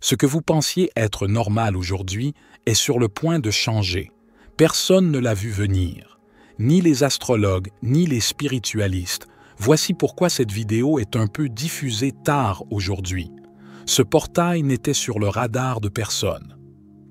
Ce que vous pensiez être normal aujourd'hui est sur le point de changer. Personne ne l'a vu venir. Ni les astrologues, ni les spiritualistes. Voici pourquoi cette vidéo est un peu diffusée tard aujourd'hui. Ce portail n'était sur le radar de personne.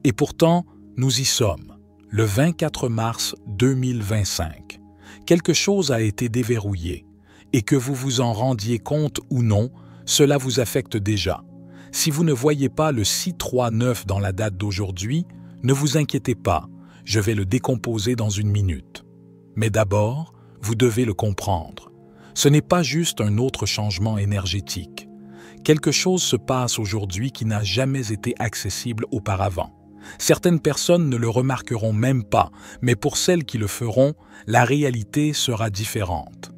Et pourtant, nous y sommes, le 24 mars 2025. Quelque chose a été déverrouillé. Et que vous vous en rendiez compte ou non, cela vous affecte déjà. Si vous ne voyez pas le 639 dans la date d'aujourd'hui, ne vous inquiétez pas, je vais le décomposer dans une minute. Mais d'abord, vous devez le comprendre. Ce n'est pas juste un autre changement énergétique. Quelque chose se passe aujourd'hui qui n'a jamais été accessible auparavant. Certaines personnes ne le remarqueront même pas, mais pour celles qui le feront, la réalité sera différente.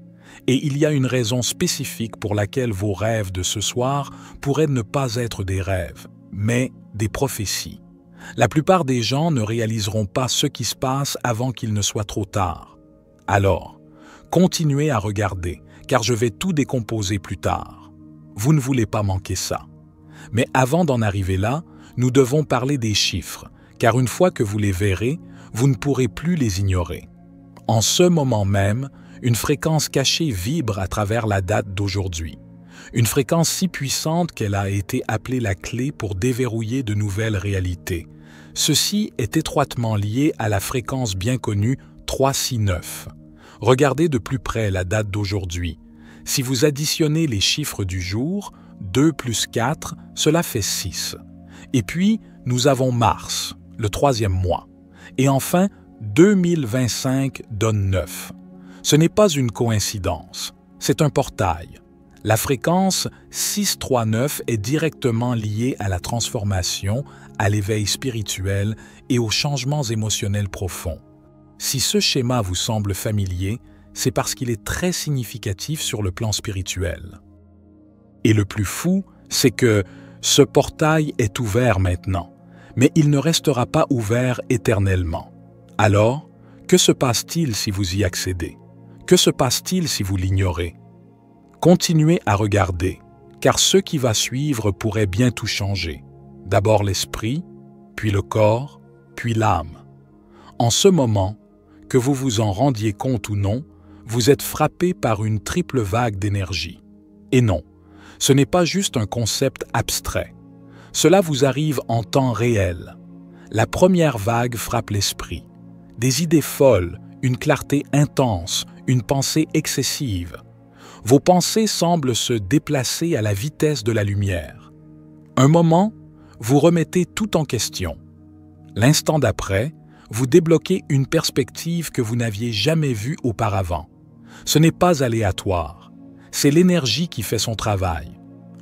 Et il y a une raison spécifique pour laquelle vos rêves de ce soir pourraient ne pas être des rêves, mais des prophéties. La plupart des gens ne réaliseront pas ce qui se passe avant qu'il ne soit trop tard. Alors, continuez à regarder, car je vais tout décomposer plus tard. Vous ne voulez pas manquer ça. Mais avant d'en arriver là, nous devons parler des chiffres, car une fois que vous les verrez, vous ne pourrez plus les ignorer. En ce moment même, une fréquence cachée vibre à travers la date d'aujourd'hui. Une fréquence si puissante qu'elle a été appelée la clé pour déverrouiller de nouvelles réalités. Ceci est étroitement lié à la fréquence bien connue 369. Regardez de plus près la date d'aujourd'hui. Si vous additionnez les chiffres du jour, 2 plus 4, cela fait 6. Et puis, nous avons Mars, le 3e mois. Et enfin, 2025 donne 9. Ce n'est pas une coïncidence, c'est un portail. La fréquence 639 est directement liée à la transformation, à l'éveil spirituel et aux changements émotionnels profonds. Si ce schéma vous semble familier, c'est parce qu'il est très significatif sur le plan spirituel. Et le plus fou, c'est que ce portail est ouvert maintenant, mais il ne restera pas ouvert éternellement. Alors, que se passe-t-il si vous y accédez? Que se passe-t-il si vous l'ignorez? Continuez à regarder, car ce qui va suivre pourrait bien tout changer. D'abord l'esprit, puis le corps, puis l'âme. En ce moment, que vous vous en rendiez compte ou non, vous êtes frappé par une triple vague d'énergie. Et non, ce n'est pas juste un concept abstrait. Cela vous arrive en temps réel. La première vague frappe l'esprit. Des idées folles, une clarté intense, une pensée excessive. Vos pensées semblent se déplacer à la vitesse de la lumière. Un moment, vous remettez tout en question. L'instant d'après, vous débloquez une perspective que vous n'aviez jamais vue auparavant. Ce n'est pas aléatoire, c'est l'énergie qui fait son travail.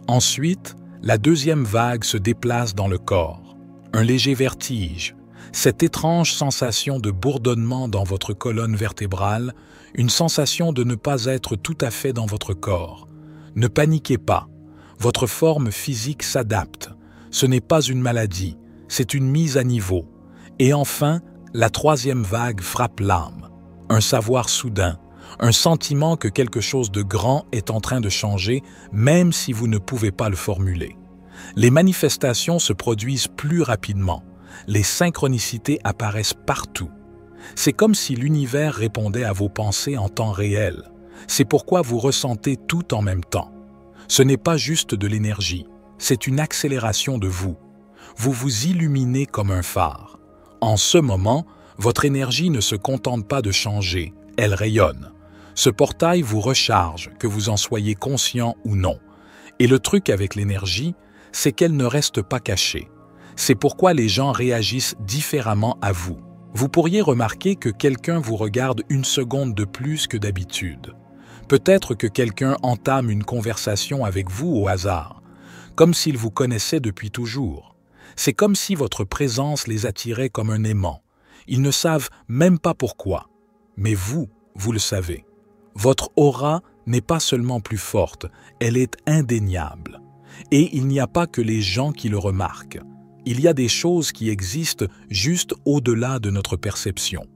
Ensuite, la deuxième vague se déplace dans le corps. Un léger vertige, cette étrange sensation de bourdonnement dans votre colonne vertébrale, une sensation de ne pas être tout à fait dans votre corps. Ne paniquez pas, votre forme physique s'adapte. Ce n'est pas une maladie, c'est une mise à niveau. Et enfin, la troisième vague frappe l'âme. Un savoir soudain, un sentiment que quelque chose de grand est en train de changer, même si vous ne pouvez pas le formuler. Les manifestations se produisent plus rapidement. Les synchronicités apparaissent partout. C'est comme si l'univers répondait à vos pensées en temps réel. C'est pourquoi vous ressentez tout en même temps. Ce n'est pas juste de l'énergie, c'est une accélération de vous. Vous vous illuminez comme un phare. En ce moment, votre énergie ne se contente pas de changer, elle rayonne. Ce portail vous recharge, que vous en soyez conscient ou non. Et le truc avec l'énergie, c'est qu'elle ne reste pas cachée. C'est pourquoi les gens réagissent différemment à vous. Vous pourriez remarquer que quelqu'un vous regarde une seconde de plus que d'habitude. Peut-être que quelqu'un entame une conversation avec vous au hasard, comme s'il vous connaissait depuis toujours. C'est comme si votre présence les attirait comme un aimant. Ils ne savent même pas pourquoi. Mais vous le savez. Votre aura n'est pas seulement plus forte, elle est indéniable. Et il n'y a pas que les gens qui le remarquent. Il y a des choses qui existent juste au-delà de notre perception.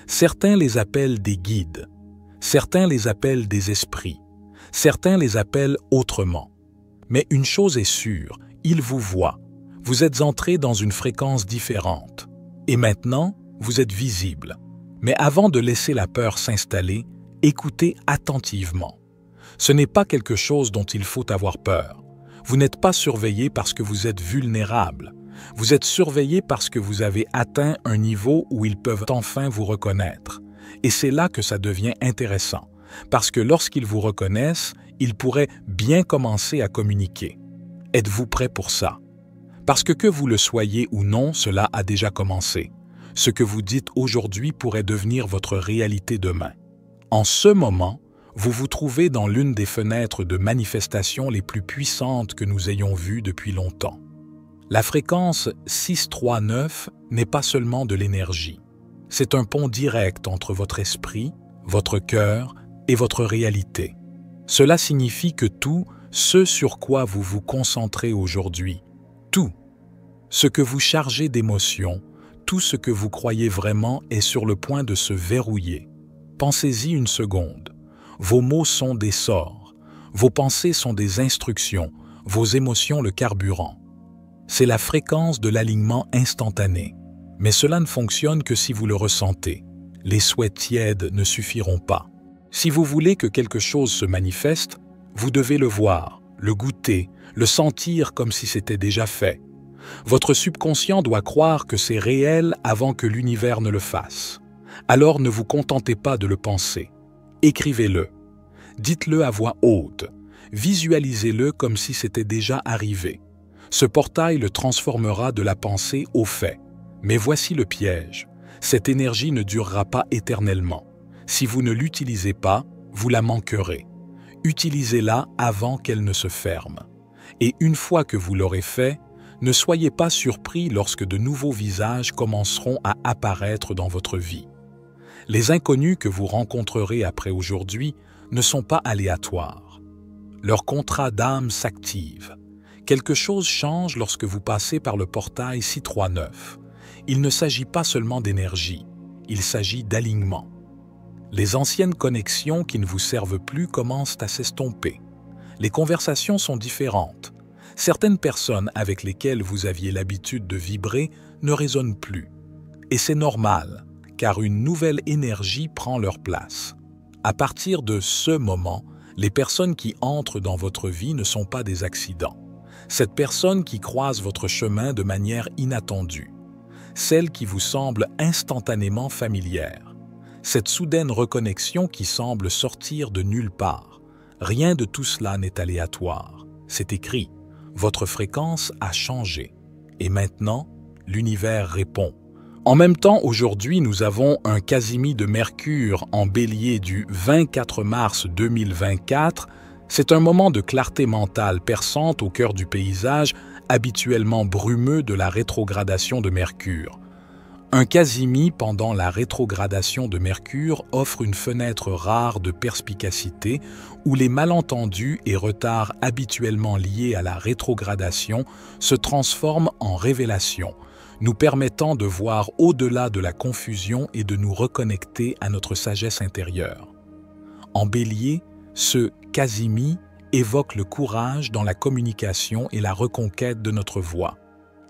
Certains les appellent des guides, certains les appellent des esprits, certains les appellent autrement. Mais une chose est sûre, ils vous voient. Vous êtes entré dans une fréquence différente. Et maintenant, vous êtes visible. Mais avant de laisser la peur s'installer, écoutez attentivement. Ce n'est pas quelque chose dont il faut avoir peur. Vous n'êtes pas surveillé parce que vous êtes vulnérable. Vous êtes surveillé parce que vous avez atteint un niveau où ils peuvent enfin vous reconnaître. Et c'est là que ça devient intéressant, parce que lorsqu'ils vous reconnaissent, ils pourraient bien commencer à communiquer. Êtes-vous prêt pour ça? Parce que vous le soyez ou non, cela a déjà commencé. Ce que vous dites aujourd'hui pourrait devenir votre réalité demain. En ce moment, vous vous trouvez dans l'une des fenêtres de manifestation les plus puissantes que nous ayons vues depuis longtemps. La fréquence 639 n'est pas seulement de l'énergie. C'est un pont direct entre votre esprit, votre cœur et votre réalité. Cela signifie que tout ce sur quoi vous vous concentrez aujourd'hui, tout ce que vous chargez d'émotions, tout ce que vous croyez vraiment est sur le point de se verrouiller. Pensez-y une seconde. Vos mots sont des sorts, vos pensées sont des instructions, vos émotions le carburant. C'est la fréquence de l'alignement instantané. Mais cela ne fonctionne que si vous le ressentez. Les souhaits tièdes ne suffiront pas. Si vous voulez que quelque chose se manifeste, vous devez le voir, le goûter, le sentir comme si c'était déjà fait. Votre subconscient doit croire que c'est réel avant que l'univers ne le fasse. Alors ne vous contentez pas de le penser. Écrivez-le. Dites-le à voix haute. Visualisez-le comme si c'était arrivé arrivé. Ce portail le transformera de la pensée au fait. Mais voici le piège. Cette énergie ne durera pas éternellement. Si vous ne l'utilisez pas, vous la manquerez. Utilisez-la avant qu'elle ne se ferme. Et une fois que vous l'aurez fait, ne soyez pas surpris lorsque de nouveaux visages commenceront à apparaître dans votre vie. Les inconnus que vous rencontrerez après aujourd'hui ne sont pas aléatoires. Leur contrat d'âme s'active. Quelque chose change lorsque vous passez par le portail 639. Il ne s'agit pas seulement d'énergie, il s'agit d'alignement. Les anciennes connexions qui ne vous servent plus commencent à s'estomper. Les conversations sont différentes. Certaines personnes avec lesquelles vous aviez l'habitude de vibrer ne résonnent plus. Et c'est normal, car une nouvelle énergie prend leur place. À partir de ce moment, les personnes qui entrent dans votre vie ne sont pas des accidents. Cette personne qui croise votre chemin de manière inattendue. Celle qui vous semble instantanément familière. Cette soudaine reconnexion qui semble sortir de nulle part. Rien de tout cela n'est aléatoire. C'est écrit. Votre fréquence a changé. Et maintenant, l'univers répond. En même temps, aujourd'hui, nous avons un Casimi de Mercure en Bélier du 24 mars 2024. C'est un moment de clarté mentale perçante au cœur du paysage habituellement brumeux de la rétrogradation de Mercure. Un Casimi pendant la rétrogradation de Mercure offre une fenêtre rare de perspicacité où les malentendus et retards habituellement liés à la rétrogradation se transforment en révélations, nous permettant de voir au-delà de la confusion et de nous reconnecter à notre sagesse intérieure. En Bélier, ce Casimi évoque le courage dans la communication et la reconquête de notre voix.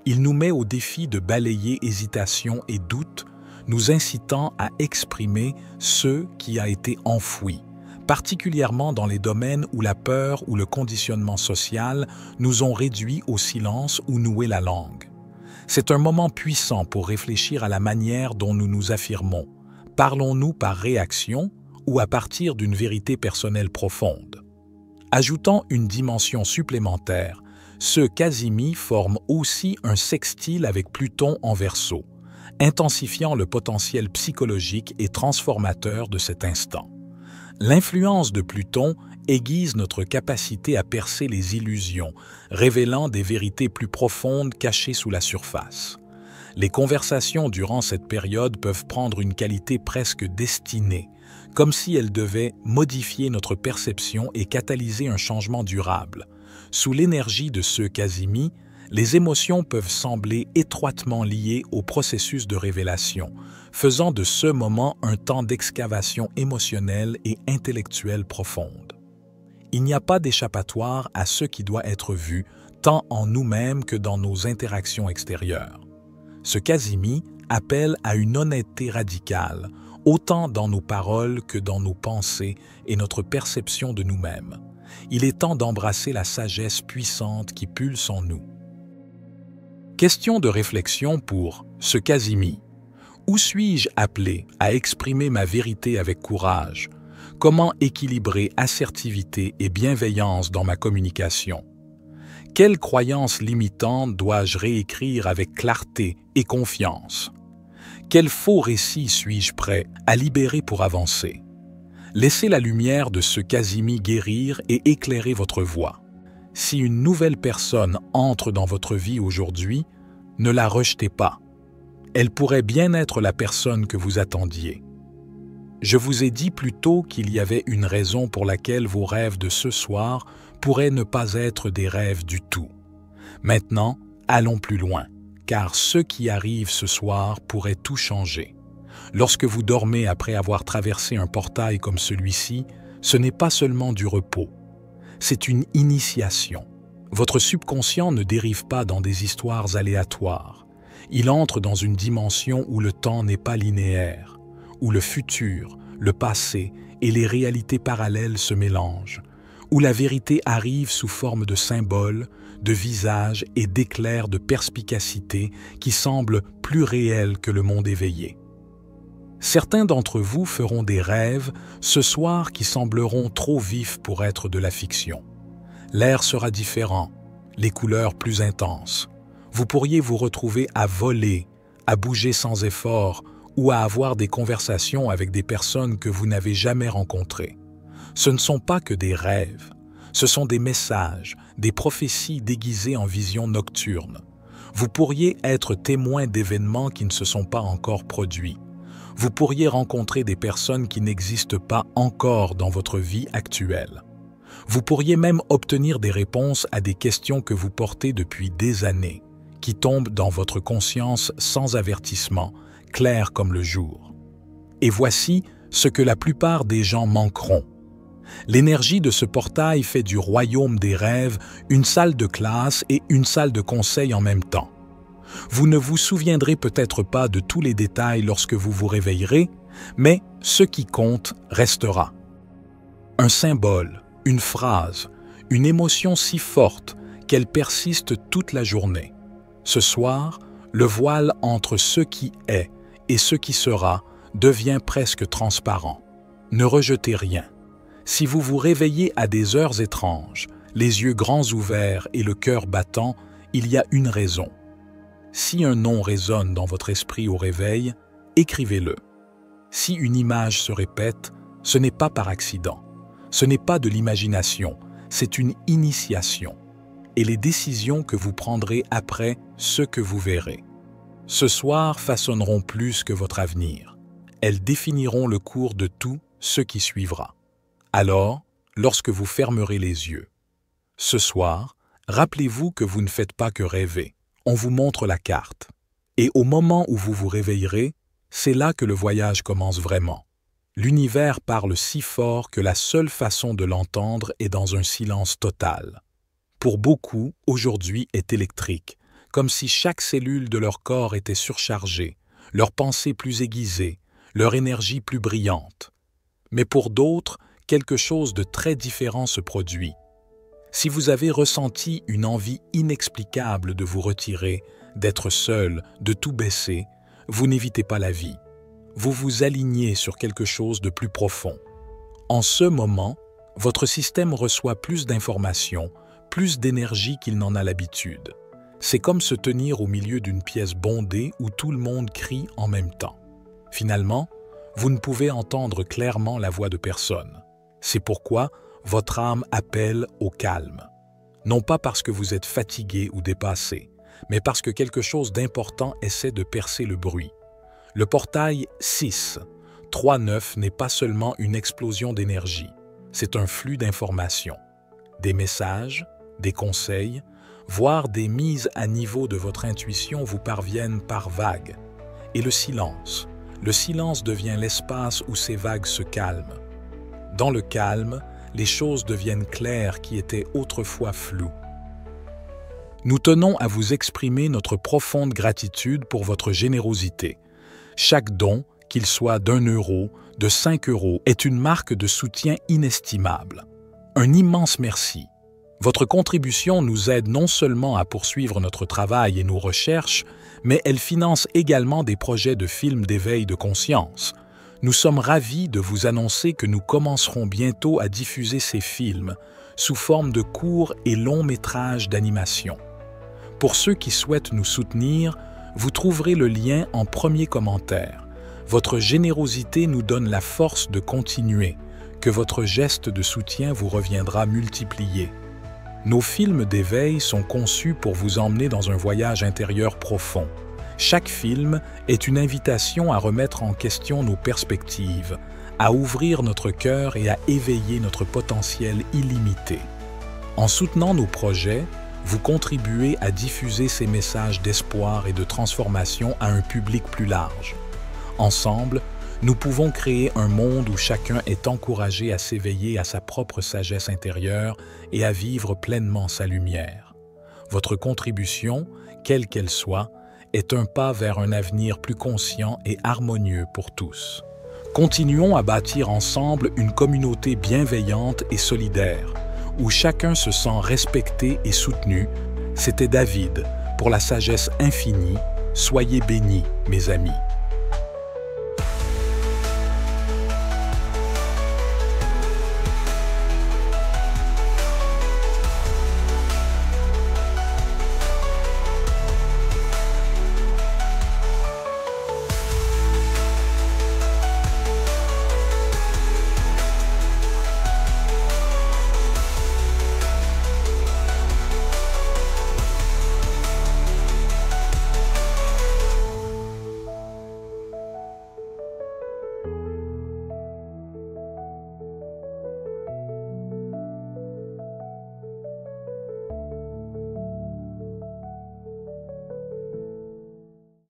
Il nous met au défi de balayer hésitation et doute, nous incitant à exprimer ce qui a été enfoui, particulièrement dans les domaines où la peur ou le conditionnement social nous ont réduits au silence ou noué la langue. C'est un moment puissant pour réfléchir à la manière dont nous nous affirmons. Parlons-nous par réaction ou à partir d'une vérité personnelle profonde? Ajoutant une dimension supplémentaire, ce Casimi forme aussi un sextile avec Pluton en Verseau, intensifiant le potentiel psychologique et transformateur de cet instant. L'influence de Pluton aiguise notre capacité à percer les illusions, révélant des vérités plus profondes cachées sous la surface. Les conversations durant cette période peuvent prendre une qualité presque destinée, comme si elles devaient modifier notre perception et catalyser un changement durable. Sous l'énergie de ce Casimi, les émotions peuvent sembler étroitement liées au processus de révélation, faisant de ce moment un temps d'excavation émotionnelle et intellectuelle profonde. Il n'y a pas d'échappatoire à ce qui doit être vu tant en nous-mêmes que dans nos interactions extérieures. Ce Kazemi appelle à une honnêteté radicale, autant dans nos paroles que dans nos pensées et notre perception de nous-mêmes. Il est temps d'embrasser la sagesse puissante qui pulse en nous. Question de réflexion pour ce Kazemi. Où suis-je appelé à exprimer ma vérité avec courage? Comment équilibrer assertivité et bienveillance dans ma communication? Quelles croyances limitantes dois-je réécrire avec clarté et confiance? Quel faux récit suis-je prêt à libérer pour avancer? Laissez la lumière de ce Kazemi guérir et éclairer votre voie. Si une nouvelle personne entre dans votre vie aujourd'hui, ne la rejetez pas. Elle pourrait bien être la personne que vous attendiez. Je vous ai dit plus tôt qu'il y avait une raison pour laquelle vos rêves de ce soir pourraient ne pas être des rêves du tout. Maintenant, allons plus loin, car ce qui arrive ce soir pourrait tout changer. Lorsque vous dormez après avoir traversé un portail comme celui-ci, ce n'est pas seulement du repos, c'est une initiation. Votre subconscient ne dérive pas dans des histoires aléatoires. Il entre dans une dimension où le temps n'est pas linéaire, où le futur, le passé et les réalités parallèles se mélangent, où la vérité arrive sous forme de symboles, de visages et d'éclairs de perspicacité qui semblent plus réels que le monde éveillé. Certains d'entre vous feront des rêves ce soir qui sembleront trop vifs pour être de la fiction. L'air sera différent, les couleurs plus intenses. Vous pourriez vous retrouver à voler, à bouger sans effort ou à avoir des conversations avec des personnes que vous n'avez jamais rencontrées. Ce ne sont pas que des rêves, ce sont des messages, des prophéties déguisées en visions nocturnes. Vous pourriez être témoin d'événements qui ne se sont pas encore produits. Vous pourriez rencontrer des personnes qui n'existent pas encore dans votre vie actuelle. Vous pourriez même obtenir des réponses à des questions que vous portez depuis des années, qui tombent dans votre conscience sans avertissement, claires comme le jour. Et voici ce que la plupart des gens manqueront. L'énergie de ce portail fait du royaume des rêves une salle de classe et une salle de conseil en même temps. Vous ne vous souviendrez peut-être pas de tous les détails lorsque vous vous réveillerez, mais ce qui compte restera. Un symbole, une phrase, une émotion si forte qu'elle persiste toute la journée. Ce soir, le voile entre ce qui est et ce qui sera devient presque transparent. Ne rejetez rien. Si vous vous réveillez à des heures étranges, les yeux grands ouverts et le cœur battant, il y a une raison. Si un nom résonne dans votre esprit au réveil, écrivez-le. Si une image se répète, ce n'est pas par accident. Ce n'est pas de l'imagination, c'est une initiation. Et les décisions que vous prendrez après ce que vous verrez. Ce soir façonneront plus que votre avenir. Elles définiront le cours de tout ce qui suivra. Alors, lorsque vous fermerez les yeux, ce soir, rappelez-vous que vous ne faites pas que rêver. On vous montre la carte. Et au moment où vous vous réveillerez, c'est là que le voyage commence vraiment. L'univers parle si fort que la seule façon de l'entendre est dans un silence total. Pour beaucoup, aujourd'hui est électrique, comme si chaque cellule de leur corps était surchargée, leur pensée plus aiguisée, leur énergie plus brillante. Mais pour d'autres, quelque chose de très différent se produit. Si vous avez ressenti une envie inexplicable de vous retirer, d'être seul, de tout baisser, vous n'évitez pas la vie. Vous vous alignez sur quelque chose de plus profond. En ce moment, votre système reçoit plus d'informations, plus d'énergie qu'il n'en a l'habitude. C'est comme se tenir au milieu d'une pièce bondée où tout le monde crie en même temps. Finalement, vous ne pouvez entendre clairement la voix de personne. C'est pourquoi votre âme appelle au calme. Non pas parce que vous êtes fatigué ou dépassé, mais parce que quelque chose d'important essaie de percer le bruit. Le portail 639 n'est pas seulement une explosion d'énergie, c'est un flux d'informations. Des messages, des conseils, voire des mises à niveau de votre intuition vous parviennent par vagues. Et le silence devient l'espace où ces vagues se calment. Dans le calme, les choses deviennent claires qui étaient autrefois floues. Nous tenons à vous exprimer notre profonde gratitude pour votre générosité. Chaque don, qu'il soit d'1 €, de 5 €, est une marque de soutien inestimable. Un immense merci. Votre contribution nous aide non seulement à poursuivre notre travail et nos recherches, mais elle finance également des projets de films d'éveil de conscience. Nous sommes ravis de vous annoncer que nous commencerons bientôt à diffuser ces films sous forme de courts et longs métrages d'animation. Pour ceux qui souhaitent nous soutenir, vous trouverez le lien en premier commentaire. Votre générosité nous donne la force de continuer, que votre geste de soutien vous reviendra multiplié. Nos films d'éveil sont conçus pour vous emmener dans un voyage intérieur profond. Chaque film est une invitation à remettre en question nos perspectives, à ouvrir notre cœur et à éveiller notre potentiel illimité. En soutenant nos projets, vous contribuez à diffuser ces messages d'espoir et de transformation à un public plus large. Ensemble, nous pouvons créer un monde où chacun est encouragé à s'éveiller à sa propre sagesse intérieure et à vivre pleinement sa lumière. Votre contribution, quelle qu'elle soit, est un pas vers un avenir plus conscient et harmonieux pour tous. Continuons à bâtir ensemble une communauté bienveillante et solidaire, où chacun se sent respecté et soutenu. C'était David, pour la sagesse infinie. Soyez bénis, mes amis.